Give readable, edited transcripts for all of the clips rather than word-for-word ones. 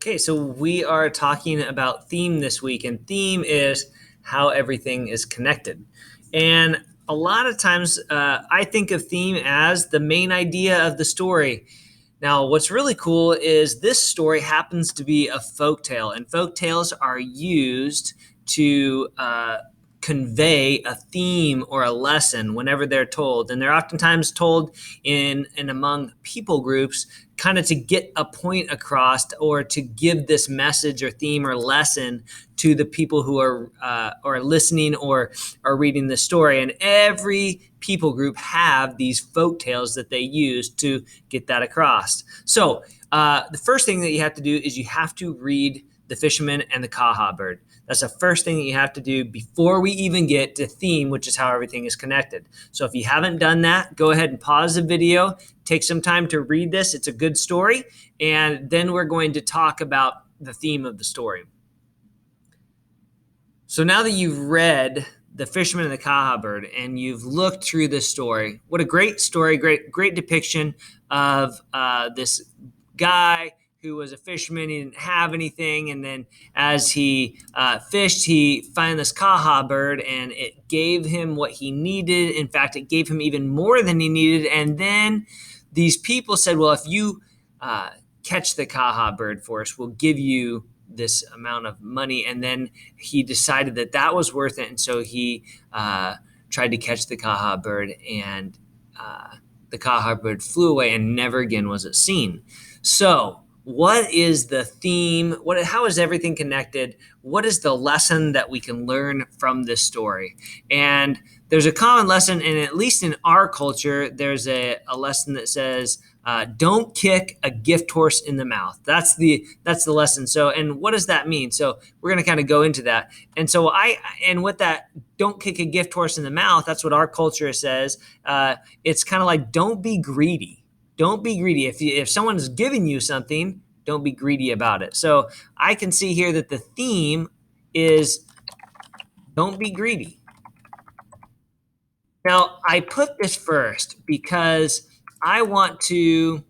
Okay, so we are talking about theme this week, and theme is how everything is connected. And a lot of times I think of theme as the main idea of the story. Now, what's really cool is this story happens to be a folk tale, and folk tales are used to convey a theme or a lesson whenever they're told. And they're oftentimes told in and among people groups, kind of to get a point across or to give this message or theme or lesson to the people who are listening or are reading the story. And every people group have these folk tales that they use to get that across. So the first thing that you have to do is you have to read The Fisherman and the Kaha Bird. That's the first thing that you have to do before we even get to theme, which is how everything is connected. So if you haven't done that, go ahead and pause the video, take some time to read this. It's a good story. And then we're going to talk about the theme of the story. So now that you've read The Fisherman and the Kaha Bird and you've looked through this story, what a great story, great depiction of this guy who was a fisherman. He didn't have anything, and then as he fished, he found this Kaha bird, and it gave him what he needed. In fact, it gave him even more than he needed. And then these people said, well, if you catch the Kaha bird for us, we'll give you this amount of money. And then he decided that that was worth it, and so he tried to catch the Kaha bird, and the Kaha bird flew away, and never again was it seen. So what is the theme? How is everything connected? What is the lesson that we can learn from this story? And there's a common lesson, and at least in our culture, there's a lesson that says, don't kick a gift horse in the mouth. That's the lesson. So, and what does that mean? So we're going to kind of go into that. And so with that, don't kick a gift horse in the mouth, that's what our culture says. It's kind of like, don't be greedy. Don't be greedy. If someone is giving you something, don't be greedy about it. So I can see here that the theme is don't be greedy. Now, I put this first because I want to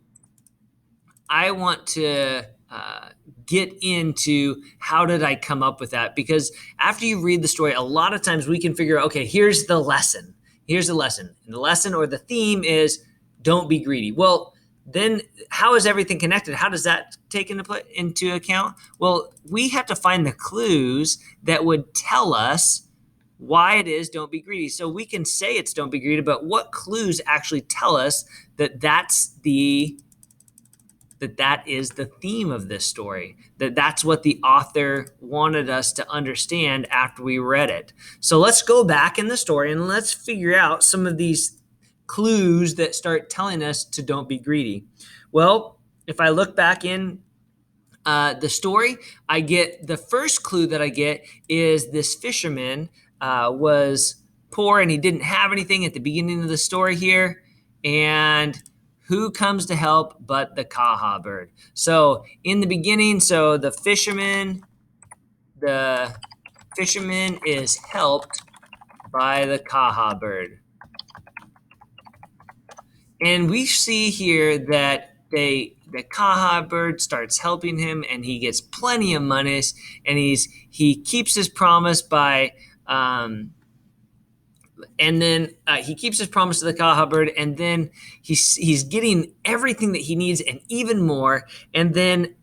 get into how did I come up with that? Because after you read the story, a lot of times we can figure out, okay, here's the lesson. Here's the lesson. And the lesson or the theme is don't be greedy. Well, then how is everything connected? How does that take into account? Well, we have to find the clues that would tell us why it is don't be greedy. So we can say it's don't be greedy, but what clues actually tell us that that is the theme of this story, that's what the author wanted us to understand after we read it. So let's go back in the story and let's figure out some of these clues that start telling us to don't be greedy. Well, if I look back in the story, I get the first clue that I get is this fisherman was poor and he didn't have anything at the beginning of the story here. And who comes to help but the Kaha bird? So in the beginning, so the fisherman is helped by the Kaha bird. And we see here that the Kaha bird starts helping him, and he gets plenty of money, and he keeps his promise by he keeps his promise to the Kaha bird, and then he's getting everything that he needs and even more. And then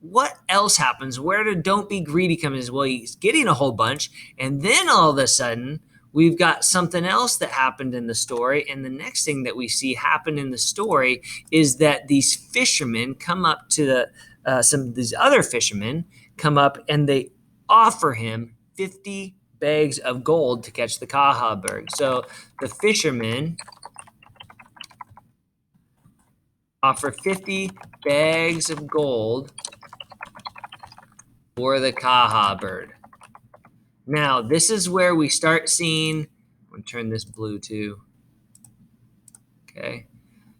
what else happens? Where did don't be greedy come in? Well, he's getting a whole bunch, and then all of a sudden we've got something else that happened in the story. And the next thing that we see happen in the story is that these fishermen come up to some of these other fishermen come up, and they offer him 50 bags of gold to catch the Kaha bird. So the fishermen offer 50 bags of gold for the Kaha bird. Now, this is where we start seeing, I'm going to turn this blue too. Okay.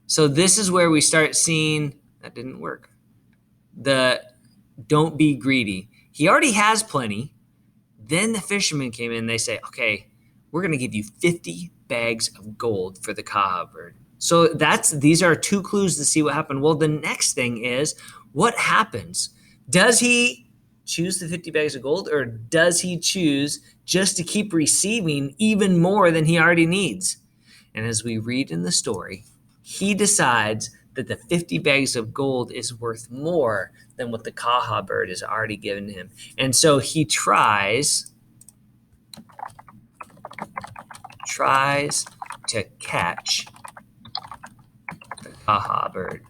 So this is where we start seeing, that didn't work, the don't be greedy. He already has plenty. Then the fishermen came in, they say, okay, we're going to give you 50 bags of gold for the Kaha bird. So these are two clues to see what happened. Well, the next thing is what happens Does he choose the 50 bags of gold, or does he choose just to keep receiving even more than he already needs? And as we read in the story, he decides that the 50 bags of gold is worth more than what the Kaha bird has already given him. And so he tries to catch the Kaha bird.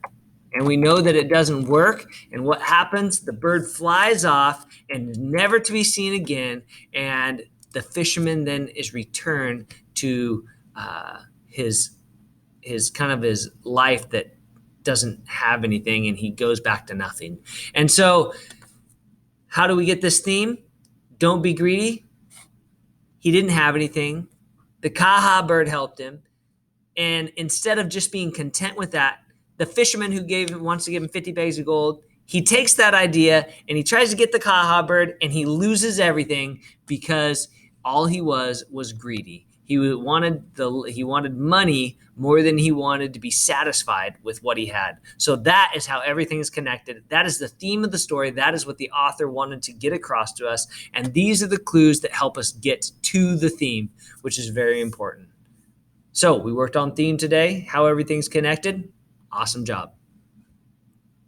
And we know that it doesn't work. And what happens? The bird flies off and is never to be seen again. And the fisherman then is returned to his his life that doesn't have anything, and he goes back to nothing. And so, how do we get this theme? Don't be greedy. He didn't have anything. The Kaha bird helped him. And instead of just being content with that, the fisherman who wants to give him 50 bags of gold, he takes that idea and he tries to get the Kaha bird, and he loses everything because all he was greedy. He wanted money more than he wanted to be satisfied with what he had. So that is how everything is connected. That is the theme of the story. That is what the author wanted to get across to us. And these are the clues that help us get to the theme, which is very important. So we worked on theme today, how everything's connected. Awesome job.